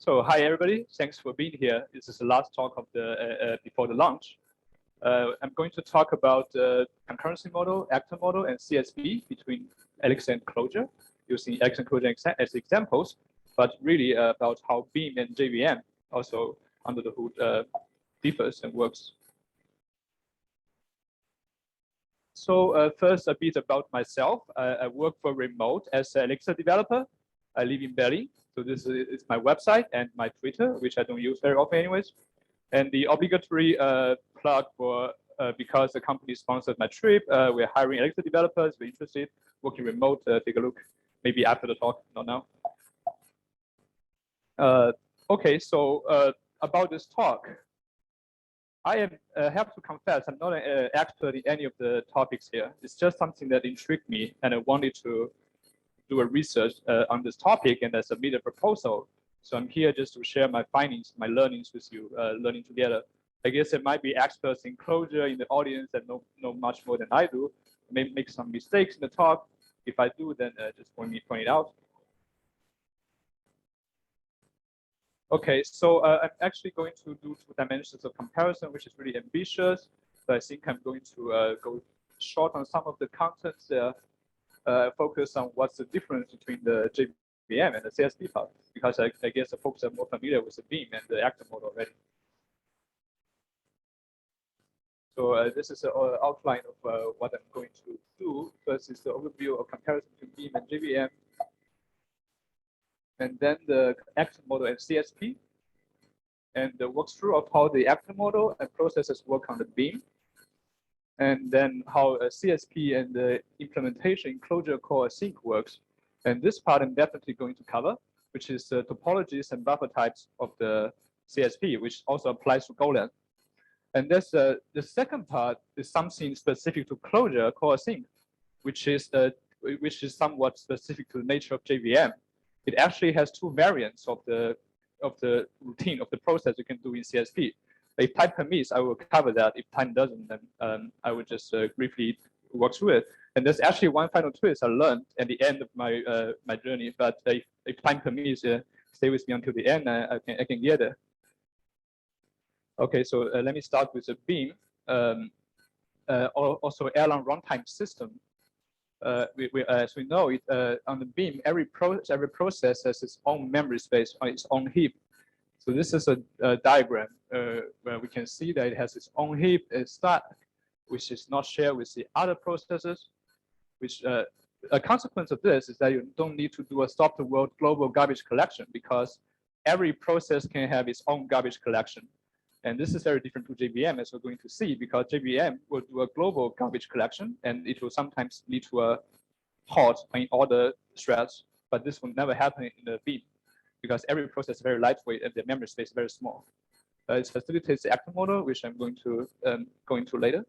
So hi everybody, thanks for being here. This is the last talk of the before the launch. I'm going to talk about concurrency model, actor model, and CSP between Elixir and Clojure, using Elixir and Clojure as examples, but really about how BEAM and JVM also under the hood differs and works. So first, a bit about myself. I work for remote as an Elixir developer. I live in Berlin. So this is my website and my Twitter, which I don't use very often anyways. And the obligatory plug for, because the company sponsored my trip, we're hiring Elixir developers. If you're interested, working remote, take a look, maybe after the talk, not now. Okay, so about this talk, I have to confess, I'm not an expert in any of the topics here. It's just something that intrigued me, and I wanted to do a research on this topic, and I submitted a proposal. So I'm here just to share my findings, my learnings with you, learning together. I guess there might be experts in Clojure in the audience that know much more than I do. I may make some mistakes in the talk. If I do, then just point it out. Okay, so I'm actually going to do 2 dimensions of comparison, which is really ambitious. But I think I'm going to go short on some of the contents there. Focus on what's the difference between the JVM and the CSP part, because I guess the folks are more familiar with the BEAM and the actor model already. So this is an outline of what I'm going to do. First is the overview of comparison between BEAM and JVM, and then the actor model and CSP, and the walkthrough of how the actor model and processes work on the BEAM, and then how a CSP and the implementation in Clojure core sync works. And this part I'm definitely going to cover, which is the topologies and buffer types of the CSP, which also applies to Golang. And that's the second part is something specific to Clojure core sync, which is somewhat specific to the nature of JVM. It actually has 2 variants of the routine of the process you can do in CSP. If time permits, I will cover that. If time doesn't, then I will just briefly walk through it. And there's actually one final twist I learned at the end of my my journey. But if time permits, stay with me until the end. I can get it. Okay, so let me start with the BEAM. Also, Erlang runtime system. As we know, on the BEAM, every process has its own memory space on its own heap. So this is a diagram where we can see that it has its own heap stack, which is not shared with the other processes. Which a consequence of this is that you don't need to do a stop the world global garbage collection, because every process can have its own garbage collection. And this is very different to JVM, as we're going to see, because JVM will do a global garbage collection, and it will sometimes lead to a halt in all the threads. But this will never happen in the BEAM, because every process is very lightweight and the memory space is very small. It facilitates the actor model, which I'm going to go into later.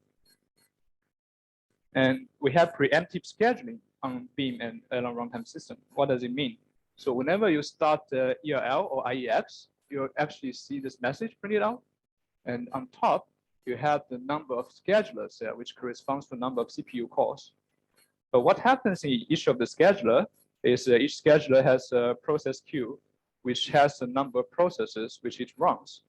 And we have preemptive scheduling on BEAM and Erlang runtime system. What does it mean? So whenever you start the ELL or IEX, you actually see this message printed out. And on top, you have the number of schedulers there, which corresponds to the number of CPU cores. But what happens in each of the scheduler is each scheduler has a process queue, which has a number of processes which it runs.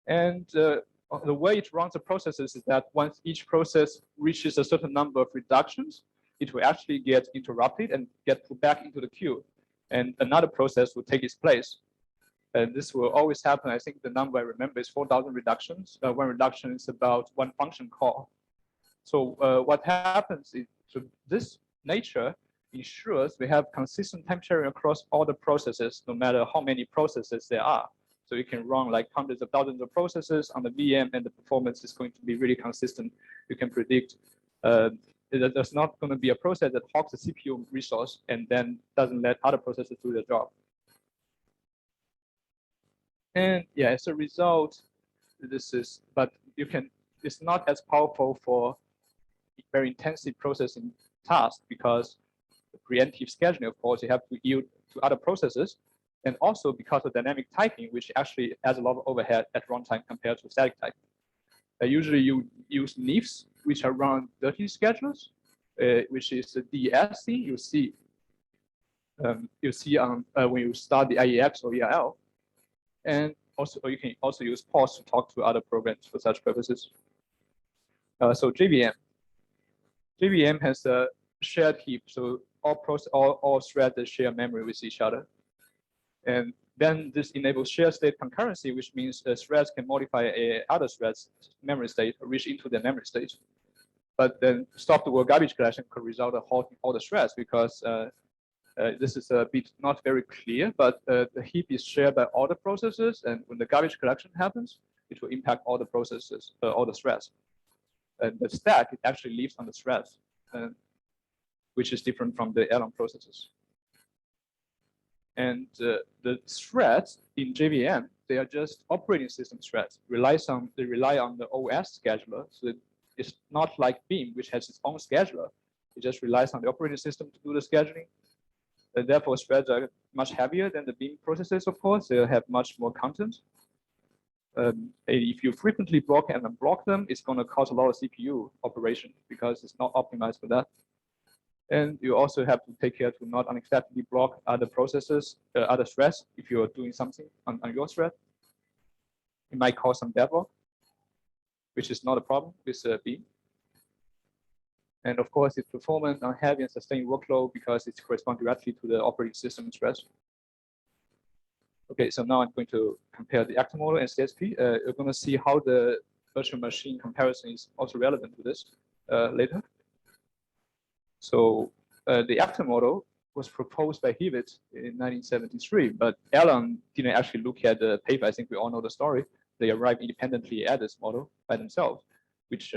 And the way it runs the processes is that once each process reaches a certain number of reductions, it will actually get interrupted and get put back into the queue. And another process will take its place. And this will always happen. I think the number I remember is 4,000 reductions. One reduction is about 1 function call. So what happens is, so this nature ensures we have consistent time sharing across all the processes, no matter how many processes there are. So you can run like hundreds of thousands of processes on the VM, and the performance is going to be really consistent. You can predict there's not going to be a process that hogs the CPU resource and then doesn't let other processes do their job. And yeah, as a result, this is, but you can, it's not as powerful for very intensive processing tasks, because the preemptive scheduling, of course, you have to yield to other processes. And also because of dynamic typing, which actually has a lot of overhead at runtime compared to static typing. Usually you use NIFs, which are run dirty schedulers, which is the DSC. You see on when you start the IEX or ELL, And also, you can also use pause to talk to other programs for such purposes. So JVM. JVM has a shared heap, so all threads share memory with each other. And then this enables shared state concurrency, which means threads can modify other threads' memory state or reach into their memory state. But then stop the word garbage collection could result in halting all the threads because this is a bit not very clear, but the heap is shared by all the processes, and when the garbage collection happens, it will impact all the processes, all the threads. And the stack it actually lives on the threads, which is different from the Elon processes. And the threads in JVM, they are just operating system threads. They rely on the OS scheduler. So it's not like BEAM, which has its own scheduler. It just relies on the operating system to do the scheduling. And therefore, threads are much heavier than the BEAM processes, of course. They have much more content. If you frequently block and unblock them, it's going to cause a lot of CPU operation because it's not optimized for that. And you also have to take care to not unexpectedly block other processes, other threads, if you're doing something on your thread. It might cause some deadlock, which is not a problem with BEAM. And of course, it's performant on heavy and sustained workload because it corresponds directly to the operating system threads. Okay, so now I'm going to compare the actor model and CSP. You're going to see how the virtual machine comparison is also relevant to this later. So the actor model was proposed by Hewitt in 1973, but Elon didn't actually look at the paper. I think we all know the story. They arrived independently at this model by themselves, which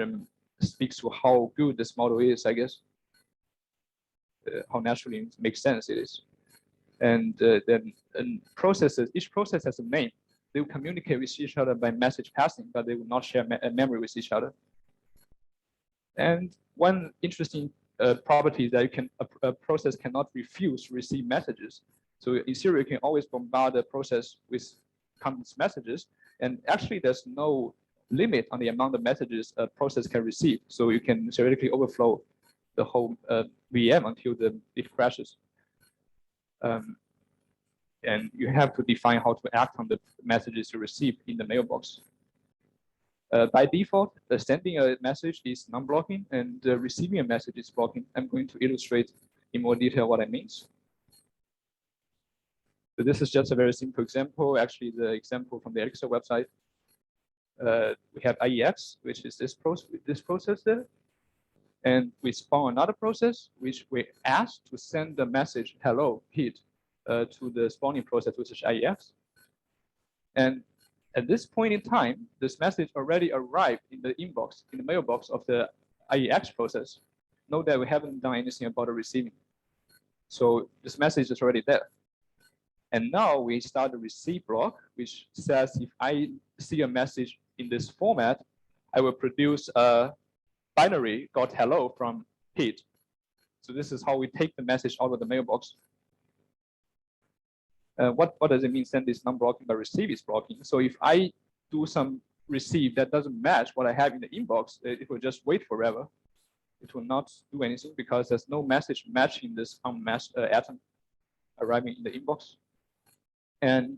speaks to how good this model is, I guess, how naturally it makes sense it is. And then processes, each process has a name. They will communicate with each other by message passing, but they will not share memory with each other. And one interesting property is that a process cannot refuse to receive messages. So in theory, you can always bombard the process with countless messages. And actually, there's no limit on the amount of messages a process can receive. So you can theoretically overflow the whole VM until it crashes. And you have to define how to act on the messages you receive in the mailbox. By default, sending a message is non-blocking and receiving a message is blocking. I'm going to illustrate in more detail what that means. So this is just a very simple example, actually the example from the Elixir website. We have IEX, which is this process there. And we spawn another process, which we ask to send the message, hello, Pete, to the spawning process, which is IEX. And at this point in time, this message already arrived in the inbox, in the mailbox of the IEX process. Note that we haven't done anything about the receiving. So this message is already there. And now we start the receive block, which says if I see a message in this format, I will produce a binary got hello from Pete. So this is how we take the message out of the mailbox. What does it mean send is non-blocking but receive is blocking? So if I do some receive that doesn't match what I have in the inbox, it will just wait forever. It will not do anything because there's no message matching this unmatched atom arriving in the inbox. And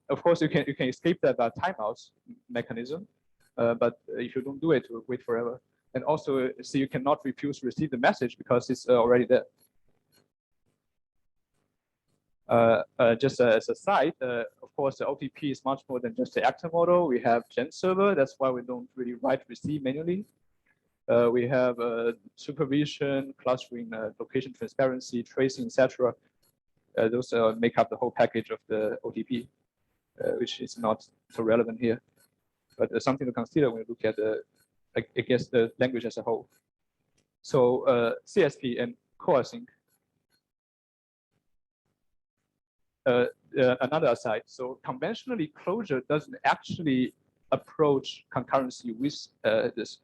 of course, you can escape that by timeouts mechanism, but if you don't do it, it will wait forever. And also, so you cannot refuse to receive the message because it's already there. Just as a side, of course, the OTP is much more than just the actor model. We have Gen server. That's why we don't really write receive manually. We have supervision, clustering, location transparency, tracing, etc. Those make up the whole package of the OTP, which is not so relevant here. But something to consider when you look at I guess the language as a whole. So CSP and coasync. Another aside, so conventionally Clojure doesn't actually approach concurrency with this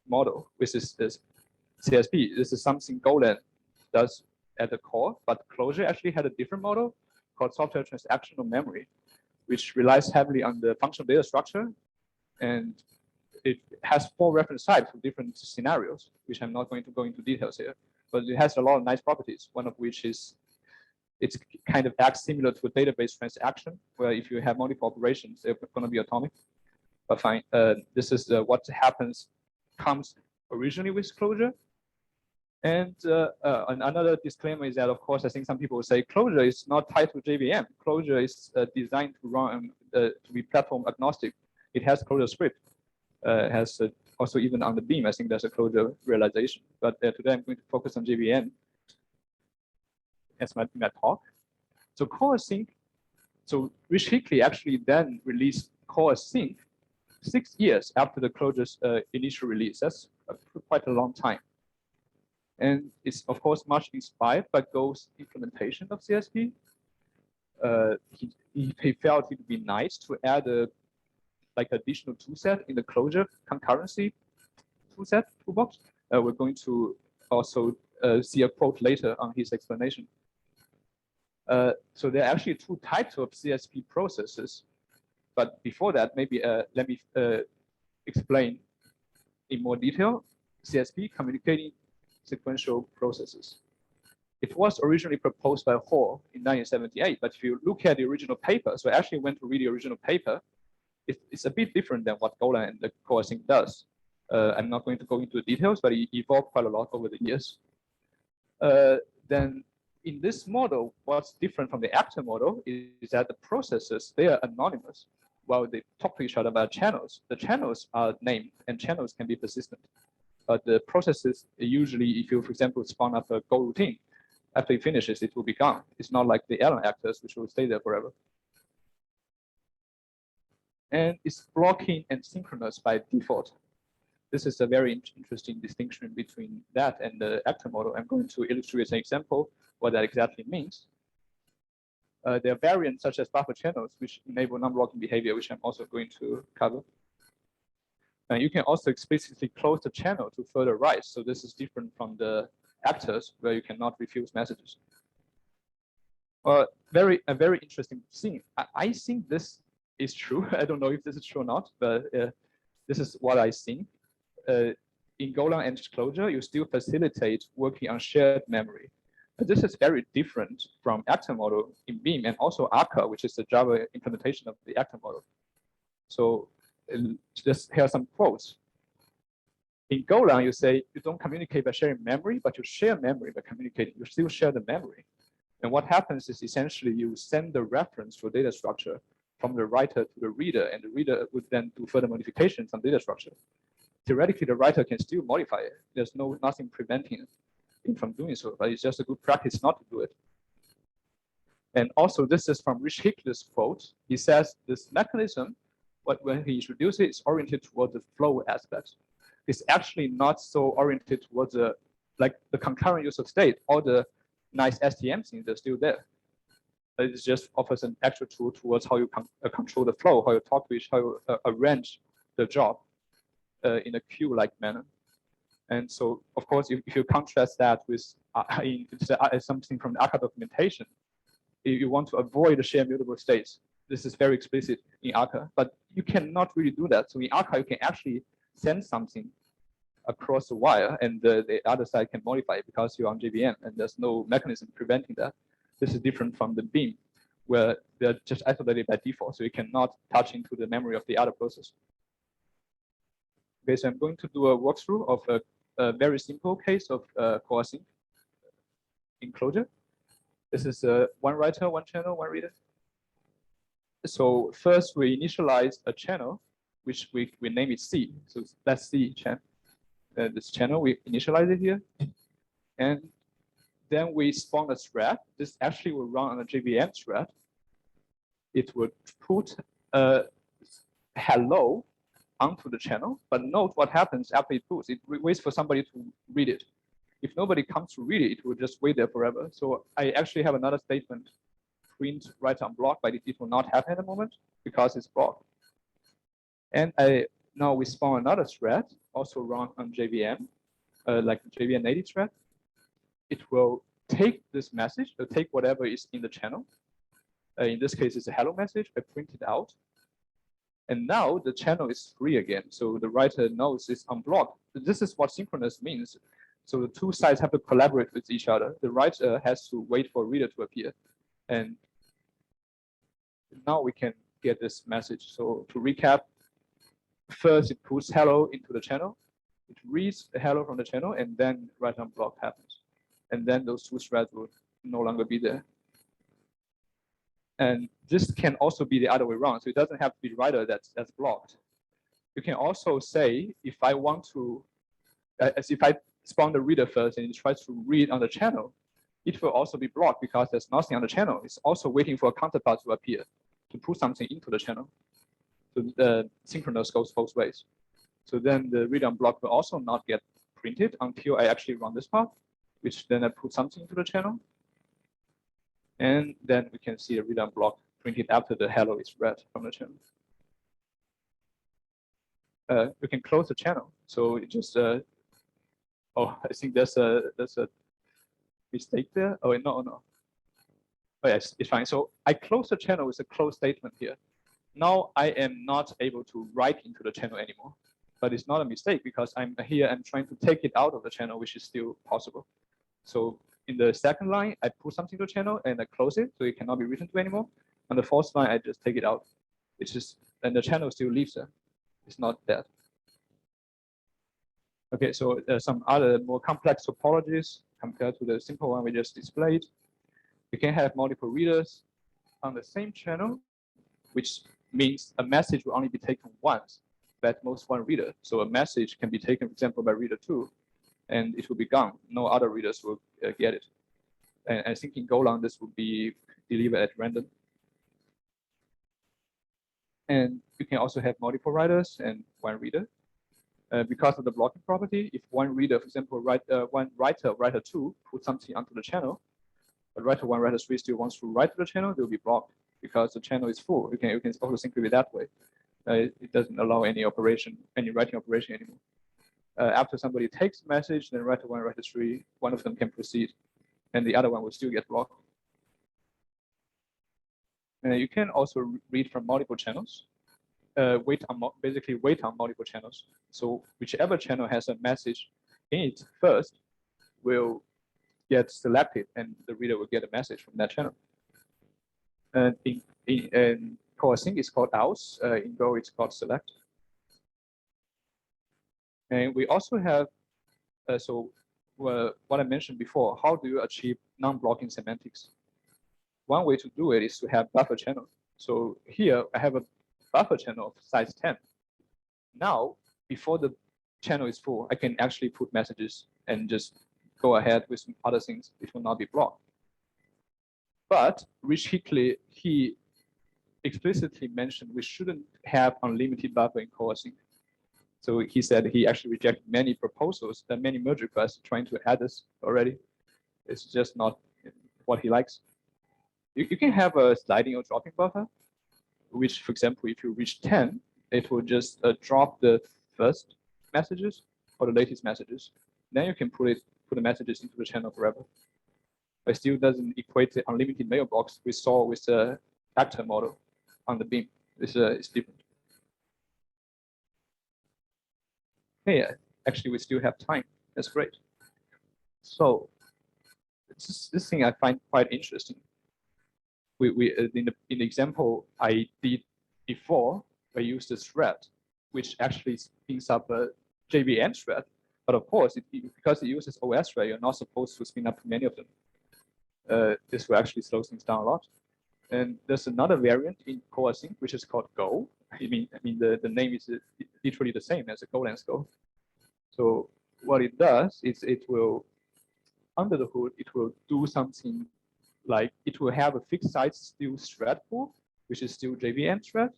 model, with this CSP. This is something Golang does at the core, but Clojure actually had a different model called software transactional memory, which relies heavily on the functional data structure, and it has 4 reference types for different scenarios, which I'm not going to go into details here, but it has a lot of nice properties, one of which is It's kind of acts similar to a database transaction, where if you have multiple operations, they're going to be atomic. But fine, this is what comes originally with Clojure. And another disclaimer is that, of course, I think some people will say Clojure is not tied to JVM. Clojure is designed to run to be platform agnostic. It has Clojure script. It has also even on the BEAM, I think there's a Clojure realization. But today I'm going to focus on JVM as my talk. So core sync. So Rich Hickley actually then released core sync 6 years after the Clojure's initial release. That's quite a long time. And it's, of course, much inspired by Go's implementation of CSP. He felt it would be nice to add a additional toolset in the Clojure concurrency toolbox. We're going to also see a quote later on his explanation. So there are actually 2 types of CSP processes. But before that, maybe let me explain in more detail CSP, communicating sequential processes. It was originally proposed by Hall in 1978, but if you look at the original paper, so I actually went to read the original paper, it's a bit different than what Golang and the core sync does. I'm not going to go into the details, but it evolved quite a lot over the years. Then in this model, what's different from the actor model is that the processes, they are anonymous while they talk to each other about channels. The channels are named and channels can be persistent. But the processes usually, if you, for example, spawn up a Go routine, after it finishes, it will be gone. It's not like the Elixir actors, which will stay there forever. And it's blocking and synchronous by default. This is a very interesting distinction between that and the actor model. I'm going to illustrate an example what that exactly means. There are variants such as buffer channels, which enable non-blocking behavior, which I'm also going to cover. And you can also explicitly close the channel to further write. So this is different from the actors where you cannot refuse messages. A very interesting thing. I think this is true. I don't know if this is true or not, but this is what I think. In Golang and Clojure, you still facilitate working on shared memory. But this is very different from actor model in BEAM and also Akka, which is the Java implementation of the actor model. So just here are some quotes. In Golang, you say you don't communicate by sharing memory, but you share memory by communicating. You still share the memory. And what happens is essentially you send the reference to a data structure from the writer to the reader, and the reader would then do further modifications on data structure. Theoretically, the writer can still modify it. There's nothing preventing him from doing so, but it's just a good practice not to do it. And also, this is from Rich Hickley's quote. He says this mechanism, when he introduced it, is oriented towards the flow aspect. It's actually not so oriented towards the concurrent use of state. All the nice STM things are still there. But it just offers an extra tool towards how you control the flow, how you talk to each, how you arrange the job in a queue-like manner. And so, of course, if you contrast that with something from the Akka documentation, if you want to avoid the shared mutable states, this is very explicit in Akka, but you cannot really do that. So in Akka, you can actually send something across the wire, and the other side can modify it because you're on JVM, and there's no mechanism preventing that. This is different from the BEAM, where they're just isolated by default, so you cannot touch into the memory of the other process. Okay, so I'm going to do a walkthrough of a very simple case of core sync in Clojure. This is one writer, one channel, one reader. So first we initialize a channel, which we name it C. So that's C channel. This channel, we initialize it here. And then we spawn a thread. This actually will run on a JVM thread. It would put hello onto the channel, but note what happens after it puts. It waits for somebody to read it. If nobody comes to read it, it will just wait there forever. So I actually have another statement, print write on block, but it will not happen at the moment because it's blocked. And now we spawn another thread, also run on JVM, like the JVM native thread. It will take this message, take whatever is in the channel. In this case, it's a hello message. I print it out. And now the channel is free again. So the writer knows it's unblocked. This is what synchronous means. So the two sides have to collaborate with each other. The writer has to wait for a reader to appear. And now we can get this message. So to recap, first it puts hello into the channel. It reads the hello from the channel, and then write-on block happens. And then those two threads will no longer be there. And this can also be the other way around. So it doesn't have to be the writer that's blocked. You can also say, if I want to, as if I spawn the reader first and it tries to read on the channel, it will also be blocked because there's nothing on the channel. It's also waiting for a counterpart to appear to put something into the channel. So the synchronous goes both ways. So then the read-on block will also not get printed until I actually run this part, which then I put something into the channel. And then we can see the read-on block printed after the hello is read from the channel. We can close the channel. So it just, oh, I think there's a mistake there. Oh, no. Oh, yes, it's fine. So I close the channel with a close statement here. Now I am not able to write into the channel anymore. But it's not a mistake because I'm here and trying to take it out of the channel, which is still possible. So in the second line, I put something to the channel and I close it, so it cannot be written to anymore. On the fourth line, I just take it out. It's just, and the channel still lives there. It's not dead. Okay, so some other more complex topologies compared to the simple one we just displayed. We can have multiple readers on the same channel, which means a message will only be taken once by at most one reader. So a message can be taken, for example, by reader 2, and it will be gone. No other readers will get it. And I think in Golang, this will be delivered at random. And you can also have multiple writers and one reader. Because of the blocking property, if one reader, for example, one writer 2, put something onto the channel, but writer 1, writer 3 still wants to write to the channel, they'll be blocked because the channel is full. You can also think of it that way. It doesn't allow any writing operation anymore. After somebody takes the message, then writer 1, writer 3, one of them can proceed, and the other one will still get blocked. You can also read from multiple channels. Basically wait on multiple channels. So whichever channel has a message in it first will get selected, and the reader will get a message from that channel. And in coasync, it's called else. In Go, it's called select. And we also have, what I mentioned before, how do you achieve non-blocking semantics? One way to do it is to have buffer channel. So here I have a buffer channel of size 10. Now, before the channel is full, I can actually put messages and just go ahead with some other things. It will not be blocked. But Rich Hickley, he explicitly mentioned we shouldn't have unlimited buffer in coasync. So he said he actually rejected many proposals and many merge requests trying to add this already. It's just not what he likes. You can have a sliding or dropping buffer, which, for example, if you reach 10, it will just drop the first messages or the latest messages. Then you can put the messages into the channel forever. But it still doesn't equate the unlimited mailbox we saw with the actor model on the BEAM. It's different. Hey, actually, we still have time. That's great. So this thing I find quite interesting. In the example I did before, I used a thread, which actually spins up a JVM thread. But of course, because it uses OS thread, you're not supposed to spin up many of them. This will actually slow things down a lot. And there's another variant in coasync, which is called Go. I mean, the name is literally the same as a Golang Go. So what it does is it will, under the hood, it will do something like it will have a fixed size still thread pool, which is still JVM thread,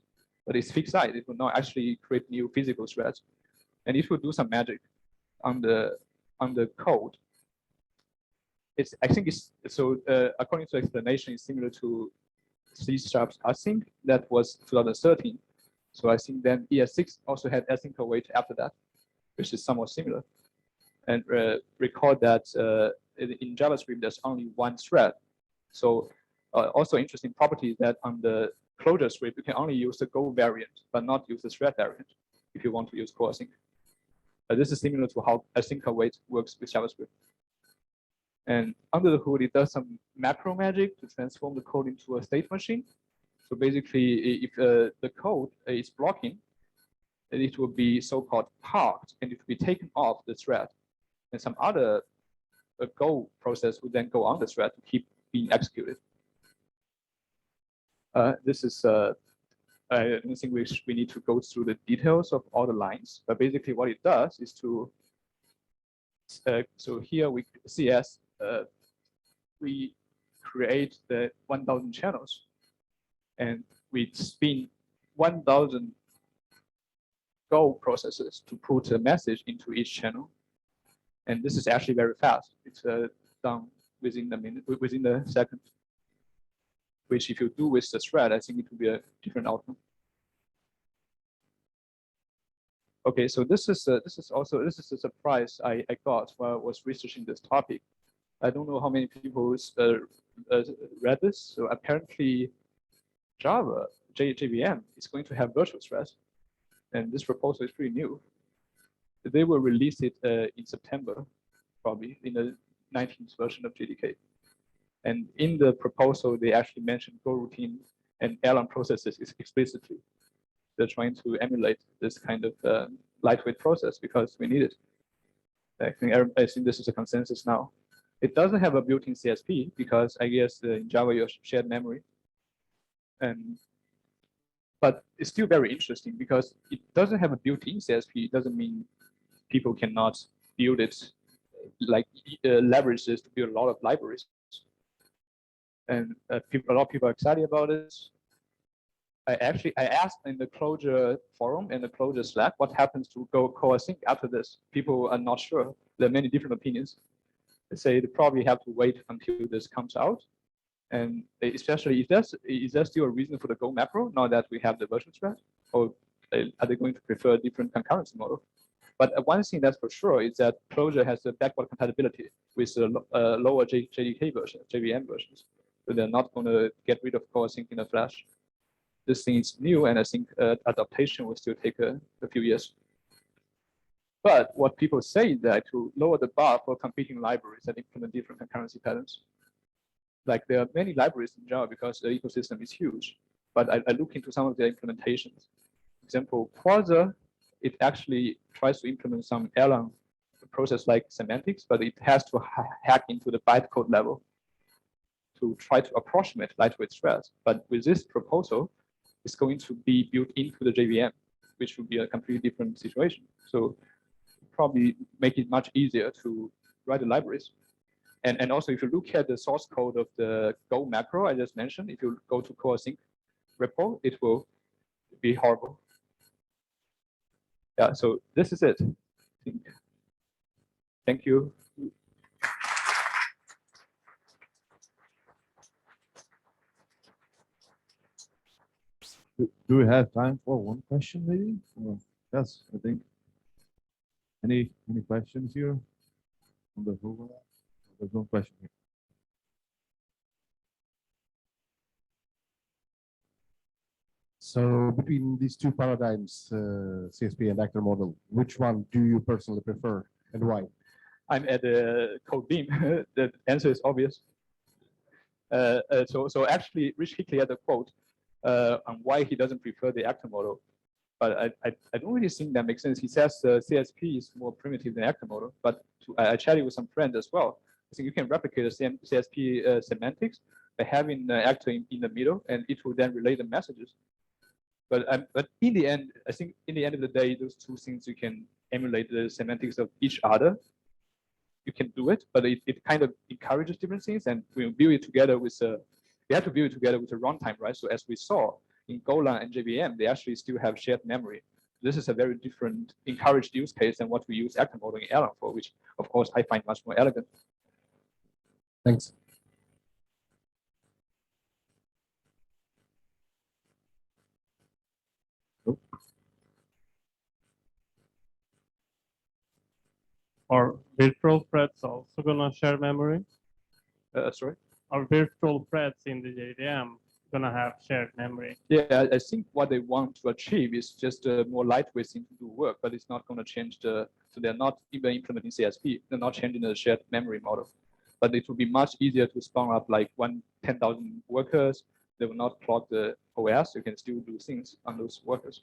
but it's fixed size. It will not actually create new physical threads, and it will do some magic on the code. I think it's so. According to explanation, it's similar to C# async that was 2013. So I think then ES6 also had async await after that, which is somewhat similar. And recall that in JavaScript there's only one thread. So also interesting property is that on the Clojure script, you can only use the Go variant, but not use the thread variant if you want to use coasync. This is similar to how async await works with JavaScript. And under the hood, it does some macro magic to transform the code into a state machine. So basically, if the code is blocking, it will be so-called parked, and it will be taken off the thread. And some other Go process would then go on the thread to keep being executed. This is, I don't think we need to go through the details of all the lines, but basically what it does is to, so here we see as we create the 1,000 channels, and we spin 1,000 Go processes to put a message into each channel. And this is actually very fast. It's done within the minute, within the second. Which, if you do with the thread, I think it will be a different outcome. Okay, so this is a surprise I got while I was researching this topic. I don't know how many people read this. So apparently, Java JVM is going to have virtual threads, and this proposal is pretty new. They will release it in September, probably in the 19th version of JDK. And in the proposal, they actually mentioned Go routine and Erlang processes explicitly. They're trying to emulate this kind of lightweight process because we need it. I think this is a consensus now. It doesn't have a built-in CSP because I guess in Java you have shared memory. But it's still very interesting because it doesn't have a built-in CSP. It doesn't mean people cannot build it, like leverage this to build a lot of libraries. And a lot of people are excited about it. I asked in the Clojure forum and the Clojure Slack what happens to Go co-async after this. People are not sure. There are many different opinions. They say they probably have to wait until this comes out. And especially, is there still a reason for the Go macro now that we have the version thread? Or are they going to prefer a different concurrency model? But one thing that's for sure is that Clojure has a backward compatibility with the lower JDK version, JVM versions. So they're not going to get rid of co-async in a flash. This thing is new, and I think adaptation will still take a few years. But what people say is that to lower the bar for competing libraries that implement different concurrency patterns. Like there are many libraries in Java because the ecosystem is huge. But I look into some of their implementations. For example, Quasar, it actually tries to implement some Erlang process like semantics, but it has to hack into the bytecode level to try to approximate lightweight threads. But with this proposal, it's going to be built into the JVM, which would be a completely different situation. So probably make it much easier to write the libraries. And also, if you look at the source code of the Go macro I just mentioned, if you go to co-async repo, it will be horrible. Yeah, so this is it. Thank you. Do we have time for one question, maybe? Yes, I think. Any questions here on the program? There's no question here. So between these two paradigms, CSP and actor model, which one do you personally prefer and why? I'm at the code BEAM. The answer is obvious. So actually, Rich Hickley had a quote on why he doesn't prefer the actor model. But I don't really think that makes sense. He says CSP is more primitive than actor model. But I chatted with some friends as well. I think you can replicate the same CSP semantics by having the actor in the middle, and it will then relay the messages. But in the end, I think in the end of the day, those two things you can emulate the semantics of each other. You can do it, but it kind of encourages different things, and we build it together with we have to build it together with the runtime, right? So as we saw in Golang and JVM, they actually still have shared memory. This is a very different encouraged use case than what we use actor model in Erlang for, which of course I find much more elegant. Thanks. Are virtual threads also gonna share memory? Sorry? Are virtual threads in the JVM gonna have shared memory? Yeah, I think what they want to achieve is just a more lightweight thing to do work, but it's not going to change so they're not even implementing CSP. They're not changing the shared memory model. but it will be much easier to spawn up like 10,000 workers. They will not clog the OS. You can still do things on those workers.